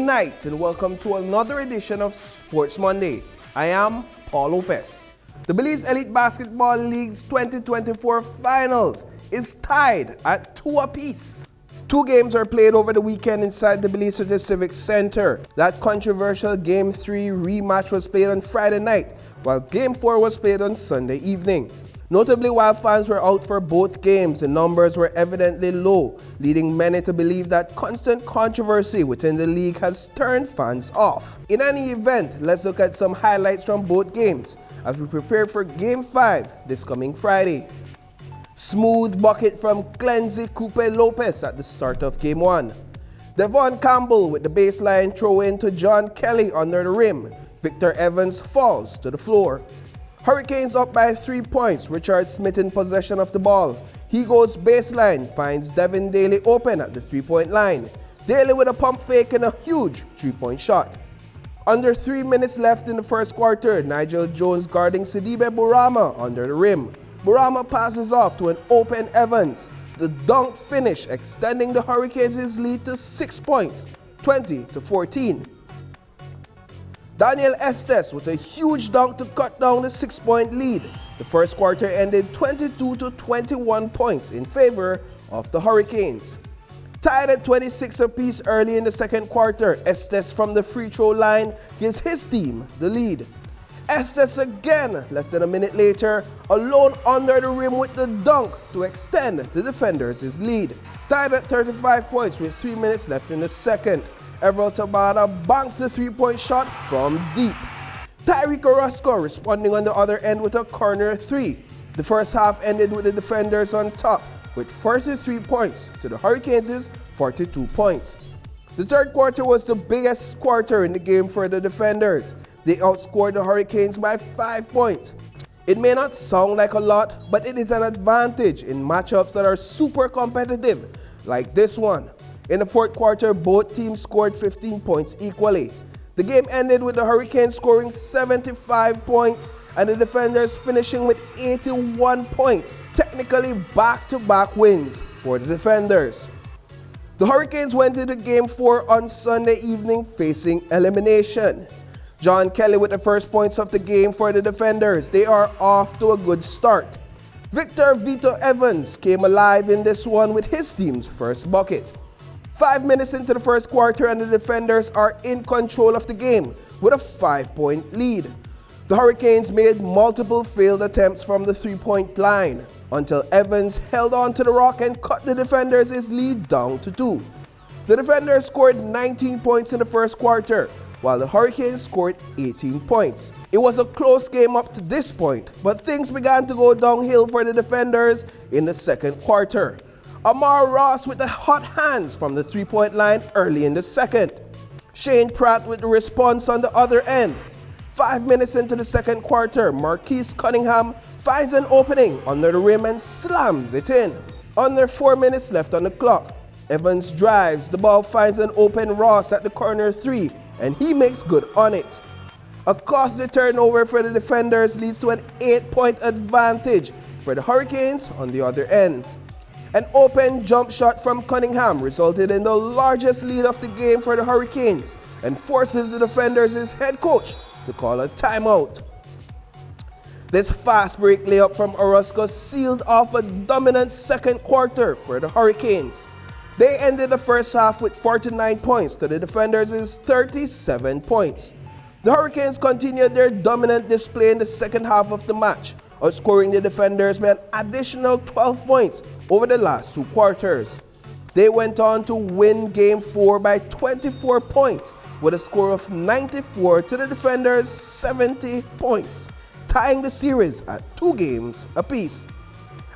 night and welcome to another edition of Sports Monday. I am Paul Lopez. The Belize Elite Basketball League's 2024 finals is tied at 2 apiece. 2 games are played over the weekend inside the Belize City Civic Center. That controversial Game 3 rematch was played on Friday night, while Game 4 was played on Sunday evening. Notably, while fans were out for both games, the numbers were evidently low, leading many to believe that constant controversy within the league has turned fans off. In any event, let's look at some highlights from both games as we prepare for Game 5 this coming Friday. Smooth bucket from Clenzy Coupe Lopez at the start of Game 1. Devon Campbell with the baseline throw in to John Kelly under the rim. Victor Evans falls to the floor. Hurricanes up by 3 points. Richard Smith in possession of the ball. He goes baseline, finds Devin Daly open at the 3-point line. Daly with a pump fake and a huge 3-point shot. Under 3 minutes left in the first quarter, Nigel Jones guarding Sidibe Burama under the rim. Burama passes off to an open Evans. The dunk finish extending the Hurricanes' lead to 6 points, 20-14. Daniel Estes with a huge dunk to cut down the 6-point lead. The first quarter ended 22-21 points in favor of the Hurricanes. Tied at 26 apiece early in the second quarter, Estes from the free throw line gives his team the lead. Estes again, less than a minute later, alone under the rim with the dunk to extend the defenders' lead. Tied at 35 points with 3 minutes left in the second. Everett Tabata banks the 3-point shot from deep. Tyreek Orozco responding on the other end with a corner 3. The first half ended with the defenders on top with 43 points to the Hurricanes' 42 points. The third quarter was the biggest quarter in the game for the defenders. They outscored the Hurricanes by 5 points. It may not sound like a lot, but it is an advantage in matchups that are super competitive, like this one. In the fourth quarter, both teams scored 15 points equally. The game ended with the Hurricanes scoring 75 points and the defenders finishing with 81 points, technically back-to-back wins for the defenders. The Hurricanes went into Game 4 on Sunday evening facing elimination. John Kelly with the first points of the game for the defenders. They are off to a good start. Victor Vito Evans came alive in this one with his team's first bucket. 5 minutes into the first quarter and the defenders are in control of the game with a 5-point lead. The Hurricanes made multiple failed attempts from the 3-point line until Evans held on to the rock and cut the defenders' lead down to 2. The defenders scored 19 points in the first quarter, while the Hurricanes scored 18 points. It was a close game up to this point, but things began to go downhill for the defenders in the second quarter. Amar Ross with the hot hands from the 3-point line early in the second. Shane Pratt with the response on the other end. 5 minutes into the second quarter, Marquise Cunningham finds an opening under the rim and slams it in. Under 4 minutes left on the clock, Evans drives, the ball finds an open Ross at the corner 3, and he makes good on it. A costly turnover for the defenders leads to an 8-point advantage for the Hurricanes on the other end. An open jump shot from Cunningham resulted in the largest lead of the game for the Hurricanes and forces the defenders' head coach to call a timeout. This fast break layup from Orozco sealed off a dominant second quarter for the Hurricanes. They ended the first half with 49 points to the defenders' 37 points. The Hurricanes continued their dominant display in the second half of the match, outscoring the defenders by an additional 12 points over the last 2 quarters. They went on to win Game 4 by 24 points with a score of 94 to the defenders' 70 points, tying the series at 2 games apiece.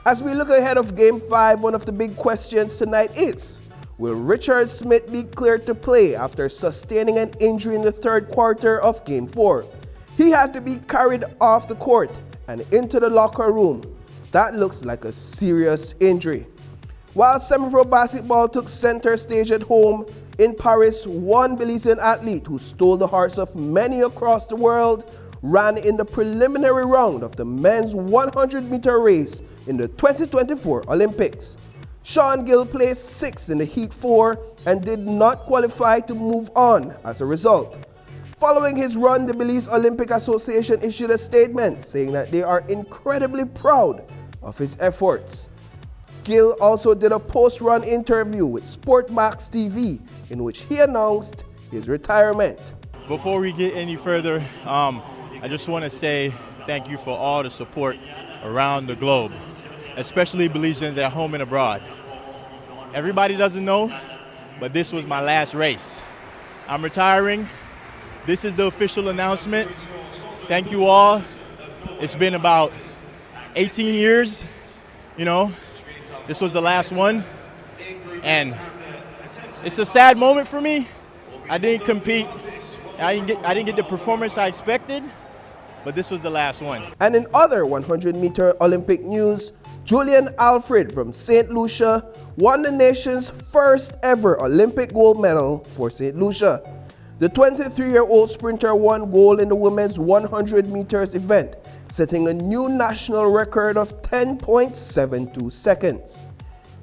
As we look ahead of Game 5, one of the big questions tonight is, will Richard Smith be cleared to play after sustaining an injury in the third quarter of Game 4? He had to be carried off the court and into the locker room. That looks like a serious injury. While semi-pro basketball took center stage at home in Paris, one Belizean athlete who stole the hearts of many across the world ran in the preliminary round of the men's 100-meter race in the 2024 Olympics. Shaun Gill placed 6th in the Heat 4 and did not qualify to move on as a result. Following his run, the Belize Olympic Association issued a statement saying that they are incredibly proud of his efforts. Gill also did a post-run interview with Sportmax TV in which he announced his retirement. Before we get any further, I just want to say thank you for all the support around the globe, especially Belizeans at home and abroad. Everybody doesn't know, but this was my last race. I'm retiring. This is the official announcement. Thank you all. It's been about 18 years, this was the last one. And it's a sad moment for me. I didn't compete. I didn't get the performance I expected, but this was the last one. And in other 100-meter Olympic news, Julian Alfred from St. Lucia won the nation's first ever Olympic gold medal for St. Lucia. The 23-year-old sprinter won gold in the women's 100 meters event, setting a new national record of 10.72 seconds.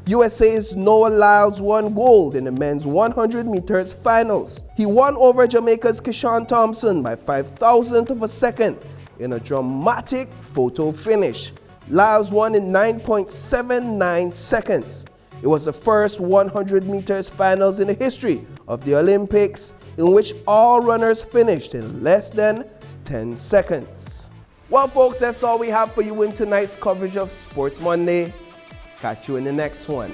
USA's Noah Lyles won gold in the men's 100 meters finals. He won over Jamaica's Keyshawn Thompson by 0.05 of a second in a dramatic photo finish. Lyles won in 9.79 seconds. It was the first 100 meters finals in the history of the Olympics in which all runners finished in less than 10 seconds. Well, folks, that's all we have for you in tonight's coverage of Sports Monday. Catch you in the next one.